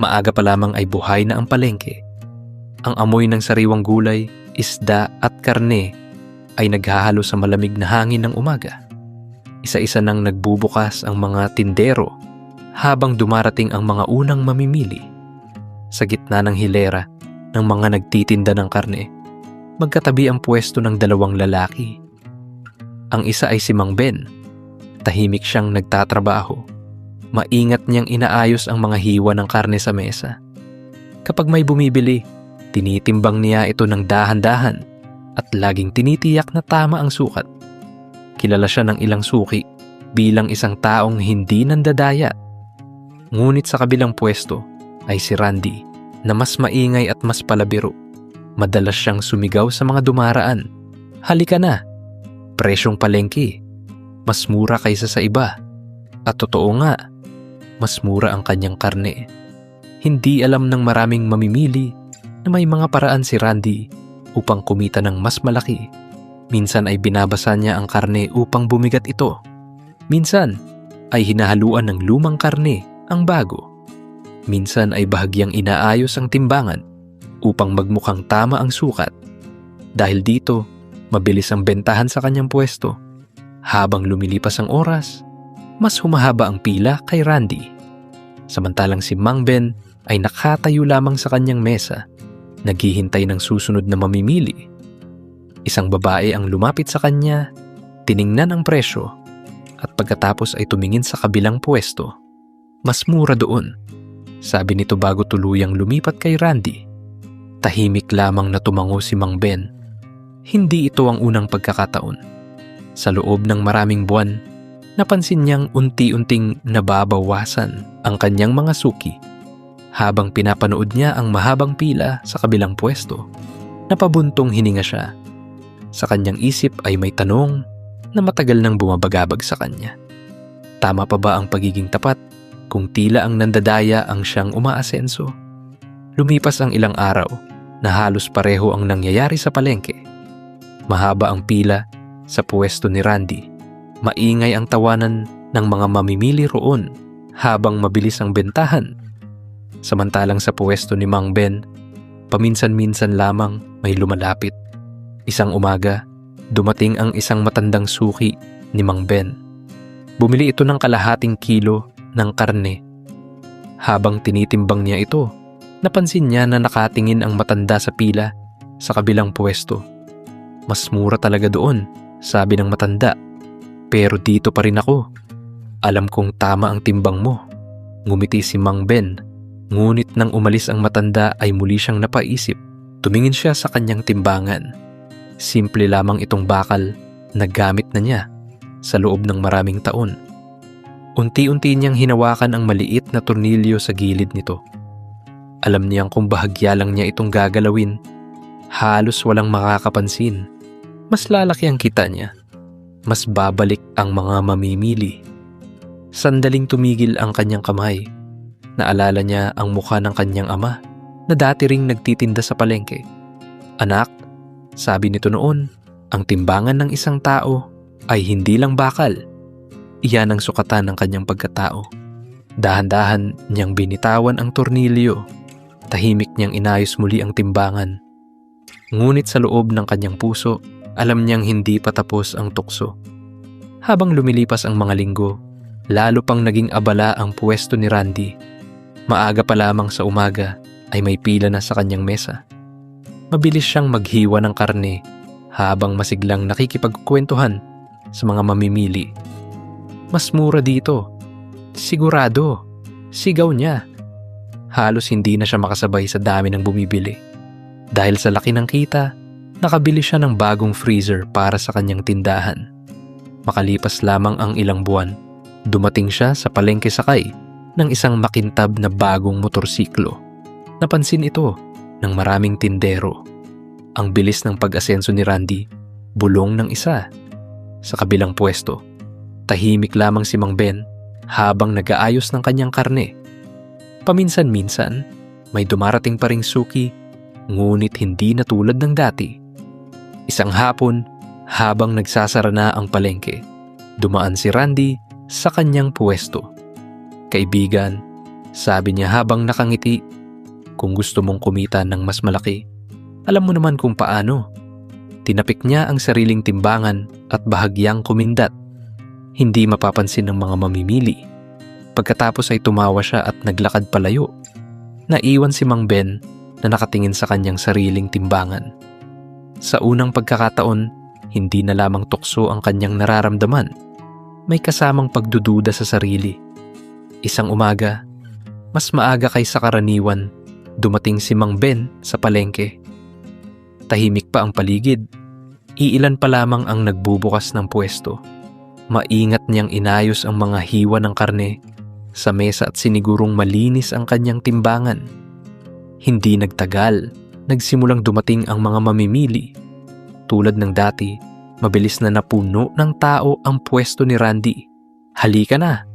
Maaga pa lamang ay buhay na ang palengke. Ang amoy ng sariwang gulay, isda at karne ay naghahalo sa malamig na hangin ng umaga. Isa-isa nang nagbubukas ang mga tindero habang dumarating ang mga unang mamimili. Sa gitna ng hilera ng mga nagtitinda ng karne, magkatabi ang pwesto ng dalawang lalaki. Ang isa ay si Mang Ben. Tahimik siyang nagtatrabaho. Maingat niyang inaayos ang mga hiwa ng karne sa mesa. Kapag may bumibili, tinitimbang niya ito ng dahan-dahan at laging tinitiyak na tama ang sukat. Kilala siya ng ilang suki bilang isang taong hindi nandadaya. Ngunit sa kabilang pwesto ay si Randy na mas maingay at mas palabiro. Madalas siyang sumigaw sa mga dumaraan. Halika na! Presyong palengke. Mas mura kaysa sa iba. At totoo nga, mas mura ang kanyang karne. Hindi alam ng maraming mamimili na may mga paraan si Randy upang kumita ng mas malaki. Minsan ay binabasa niya ang karne upang bumigat ito. Minsan ay hinahaluan ng lumang karne ang bago. Minsan ay bahagyang inaayos ang timbangan upang magmukhang tama ang sukat. Dahil dito, mabilis ang bentahan sa kanyang pwesto. Habang lumilipas ang oras, mas humahaba ang pila kay Randy. Samantalang si Mang Ben ay nakatayo lamang sa kanyang mesa, naghihintay ng susunod na mamimili. Isang babae ang lumapit sa kanya, tiningnan ang presyo, at pagkatapos ay tumingin sa kabilang pwesto. Mas mura doon, sabi nito bago tuluyang lumipat kay Randy. Tahimik lamang na tumango si Mang Ben. Hindi ito ang unang pagkakataon. Sa loob ng maraming buwan, napansin niyang unti-unting nababawasan ang kanyang mga suki. Habang pinapanood niya ang mahabang pila sa kabilang pwesto, napabuntong hininga siya. Sa kanyang isip ay may tanong na matagal nang bumabagabag sa kanya. Tama pa ba ang pagiging tapat kung tila ang nandadaya ang siyang umaasenso? Lumipas ang ilang araw na halos pareho ang nangyayari sa palengke. Mahaba ang pila sa pwesto ni Randy. Maingay ang tawanan ng mga mamimili roon habang mabilis ang bentahan. Samantalang sa pwesto ni Mang Ben, paminsan-minsan lamang may lumalapit. Isang umaga, dumating ang isang matandang suki ni Mang Ben. Bumili ito ng kalahating kilo ng karne. Habang tinitimbang niya ito, napansin niya na nakatingin ang matanda sa pila sa kabilang pwesto. Mas mura talaga doon, sabi ng matanda. Pero dito pa rin ako. Alam kong tama ang timbang mo. Ngumiti si Mang Ben. Ngunit nang umalis ang matanda ay muli siyang napaisip. Tumingin siya sa kanyang timbangan. Simple lamang itong bakal na gamit na niya sa loob ng maraming taon. Unti-unti niyang hinawakan ang maliit na tornilyo sa gilid nito. Alam niyang kung bahagya lang niya itong gagalawin, halos walang makakapansin. Mas lalaki ang kita niya. Mas babalik ang mga mamimili. Sandaling tumigil ang kanyang kamay. Naalala niya ang mukha ng kanyang ama na dati ring nagtitinda sa palengke. Anak, sabi nito noon, ang timbangan ng isang tao ay hindi lang bakal. Iyan ang sukatan ng kanyang pagkatao. Dahan-dahan niyang binitawan ang tornilyo. Tahimik niyang inayos muli ang timbangan. Ngunit sa loob ng kanyang puso, alam niyang hindi pa tapos ang tukso. Habang lumilipas ang mga linggo, lalo pang naging abala ang pwesto ni Randy. Maaga pa lamang sa umaga ay may pila na sa kanyang mesa. Mabilis siyang maghiwa ng karne habang masiglang nakikipagkwentuhan sa mga mamimili. Mas mura dito. Sigurado. Sigaw niya. Halos hindi na siya makasabay sa dami ng bumibili. Dahil sa laki ng kita, nakabili siya ng bagong freezer para sa kanyang tindahan. Makalipas lamang ang ilang buwan, dumating siya sa palengke sakay ng isang makintab na bagong motorsiklo. Napansin ito ng maraming tindero. Ang bilis ng pag-asenso ni Randy, bulong ng isa. Sa kabilang pwesto, tahimik lamang si Mang Ben habang nag-aayos ng kanyang karne. Paminsan-minsan, may dumarating pa ring suki, ngunit hindi na tulad ng dati. Isang hapon, habang nagsasara na ang palengke, dumaan si Randy sa kanyang pwesto. Kaibigan, Sabi niya habang nakangiti. Kung gusto mong kumita ng mas malaki, alam mo naman kung paano. Tinapik niya ang sariling timbangan at bahagyang kumindat. Hindi mapapansin ng mga mamimili. Pagkatapos ay tumawa siya at naglakad palayo. Naiwan si Mang Ben na nakatingin sa kanyang sariling timbangan. Sa unang pagkakataon, hindi na lamang tukso ang kanyang nararamdaman. May kasamang pagdududa sa sarili. Isang umaga, mas maaga kaysa karaniwan, dumating si Mang Ben sa palengke. Tahimik pa ang paligid. Iilan pa lamang ang nagbubukas ng pwesto. Maingat niyang inayos ang mga hiwa ng karne sa mesa at sinigurong malinis ang kanyang timbangan. Hindi nagtagal, nagsimulang dumating ang mga mamimili. Tulad ng dati, mabilis na napuno ng tao ang pwesto ni Randy. "Halika na!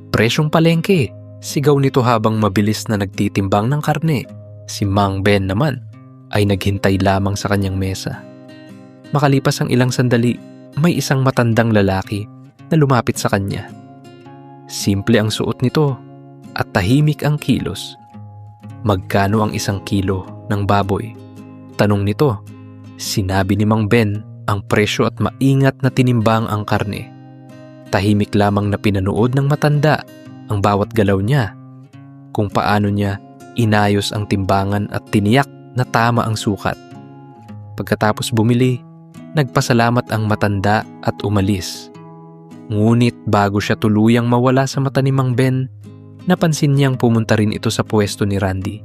Presyong palengke!" Sigaw nito habang mabilis na nagtitimbang ng karne. Si Mang Ben naman ay naghintay lamang sa kanyang mesa. Makalipas ang ilang sandali, may isang matandang lalaki na lumapit sa kanya. Simple ang suot nito at tahimik ang kilos. "Magkano ang 1 kilo ng baboy?" Tanong nito. Sinabi ni Mang Ben ang presyo at maingat na tinimbang ang karne. Tahimik lamang na pinanood ng matanda ang bawat galaw niya, kung paano niya inayos ang timbangan at tiniyak na tama ang sukat. Pagkatapos bumili, nagpasalamat ang matanda at umalis. Ngunit bago siya tuluyang mawala sa mata ni Mang Ben, napansin niyang pumunta rin ito sa pwesto ni Randy.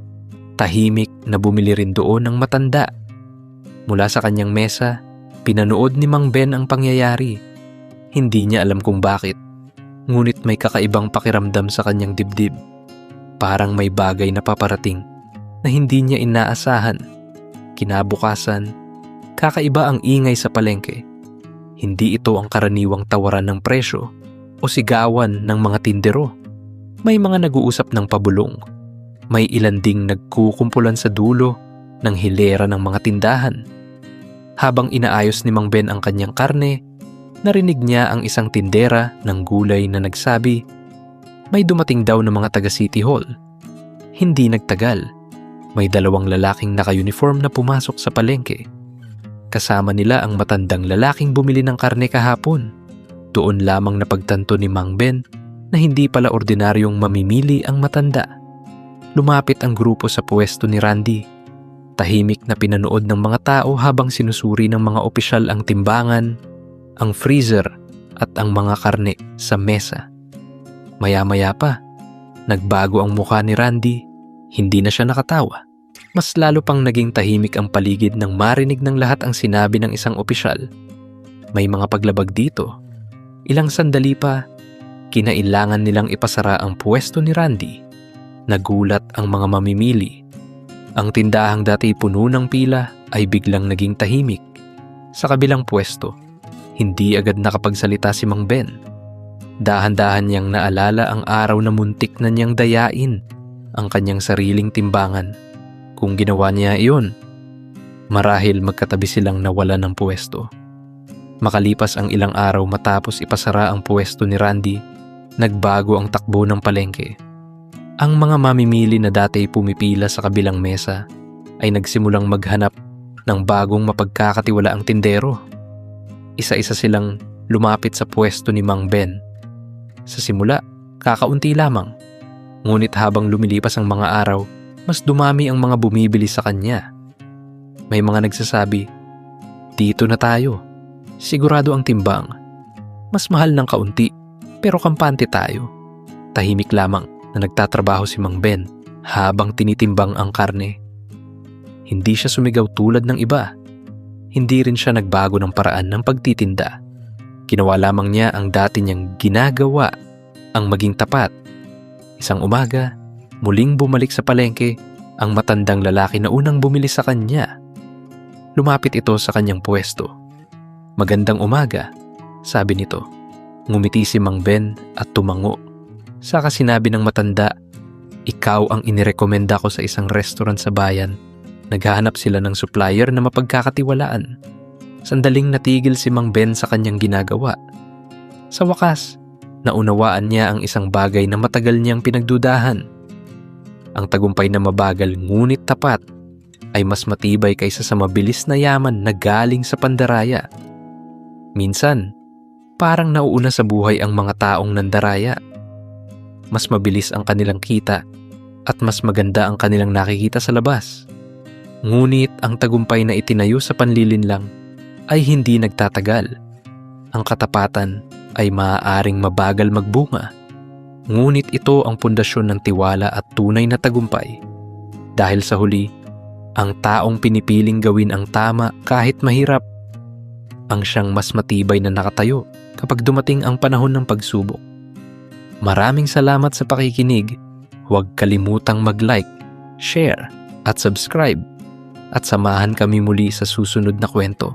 Tahimik na bumili rin doon ang matanda. Mula sa kanyang mesa, pinanood ni Mang Ben ang pangyayari. Hindi niya alam kung bakit, ngunit may kakaibang pakiramdam sa kanyang dibdib. Parang may bagay na paparating na hindi niya inaasahan. Kinabukasan, kakaiba ang ingay sa palengke. Hindi ito ang karaniwang tawaran ng presyo o sigawan ng mga tindero. May mga nag-uusap ng pabulong. May ilan ding nagkukumpulan sa dulo ng hilera ng mga tindahan. Habang inaayos ni Mang Ben ang kanyang karne, narinig niya ang isang tindera ng gulay na nagsabi, may dumating daw ng mga taga City Hall. Hindi nagtagal, may 2 lalaking naka-uniform na pumasok sa palengke. Kasama nila ang matandang lalaking bumili ng karne kahapon. Doon lamang napagtanto ni Mang Ben na hindi pala ordinaryong mamimili ang matanda. Lumapit ang grupo sa pwesto ni Randy. Tahimik na pinanood ng mga tao habang sinusuri ng mga opisyal ang timbangan, ang freezer at ang mga karne sa mesa. Maya-maya pa, nagbago ang mukha ni Randy. Hindi na siya nakatawa. Mas lalo pang naging tahimik ang paligid nang marinig ng lahat ang sinabi ng isang opisyal. May mga paglabag dito. Ilang sandali pa, kinailangan nilang ipasara ang pwesto ni Randy. Nagulat ang mga mamimili. Ang tindahang dati puno ng pila ay biglang naging tahimik. Sa kabilang pwesto, hindi agad nakapagsalita si Mang Ben. Dahan-dahan niyang naalala ang araw na muntik na niyang dayain ang kanyang sariling timbangan. Kung ginawa niya iyon, marahil magkatabi silang nawala ng pwesto. Makalipas ang ilang araw matapos ipasara ang pwesto ni Randy, nagbago ang takbo ng palengke. Ang mga mamimili na dati pumipila sa kabilang mesa ay nagsimulang maghanap ng bagong mapagkakatiwalaang tindero. Isa-isa silang lumapit sa pwesto ni Mang Ben. Sa simula, kakaunti lamang. Ngunit habang lumilipas ang mga araw, mas dumami ang mga bumibili sa kanya. May mga nagsasabi, "Dito na tayo. Sigurado ang timbang. Mas mahal ng kaunti, pero kampante tayo." Tahimik lamang na nagtatrabaho si Mang Ben habang tinitimbang ang karne. Hindi siya sumigaw tulad ng iba. Hindi rin siya nagbago ng paraan ng pagtitinda. Ginawa lamang niya ang dati niyang ginagawa, ang maging tapat. Isang umaga, muling bumalik sa palengke ang matandang lalaki na unang bumili sa kanya. Lumapit ito sa kanyang pwesto. "Magandang umaga," sabi nito. Ngumiti si Mang Ben at tumango. Saka sinabi ng matanda, "Ikaw ang inirekomenda ko sa isang restaurant sa bayan. Naghahanap sila ng supplier na mapagkakatiwalaan." Sandaling natigil si Mang Ben sa kanyang ginagawa. Sa wakas, naunawaan niya ang isang bagay na matagal niyang pinagdudahan. Ang tagumpay na mabagal ngunit tapat ay mas matibay kaysa sa mabilis na yaman na galing sa pandaraya. Minsan, parang nauuna sa buhay ang mga taong nandaraya. Mas mabilis ang kanilang kita at mas maganda ang kanilang nakikita sa labas. Ngunit ang tagumpay na itinayo sa panlilinlang ay hindi nagtatagal. Ang katapatan ay maaaring mabagal magbunga. Ngunit ito ang pundasyon ng tiwala at tunay na tagumpay. Dahil sa huli, ang taong pinipiling gawin ang tama kahit mahirap, ang siyang mas matibay na nakatayo kapag dumating ang panahon ng pagsubok. Maraming salamat sa pakikinig. Huwag kalimutang mag-like, share at subscribe at samahan kami muli sa susunod na kwento.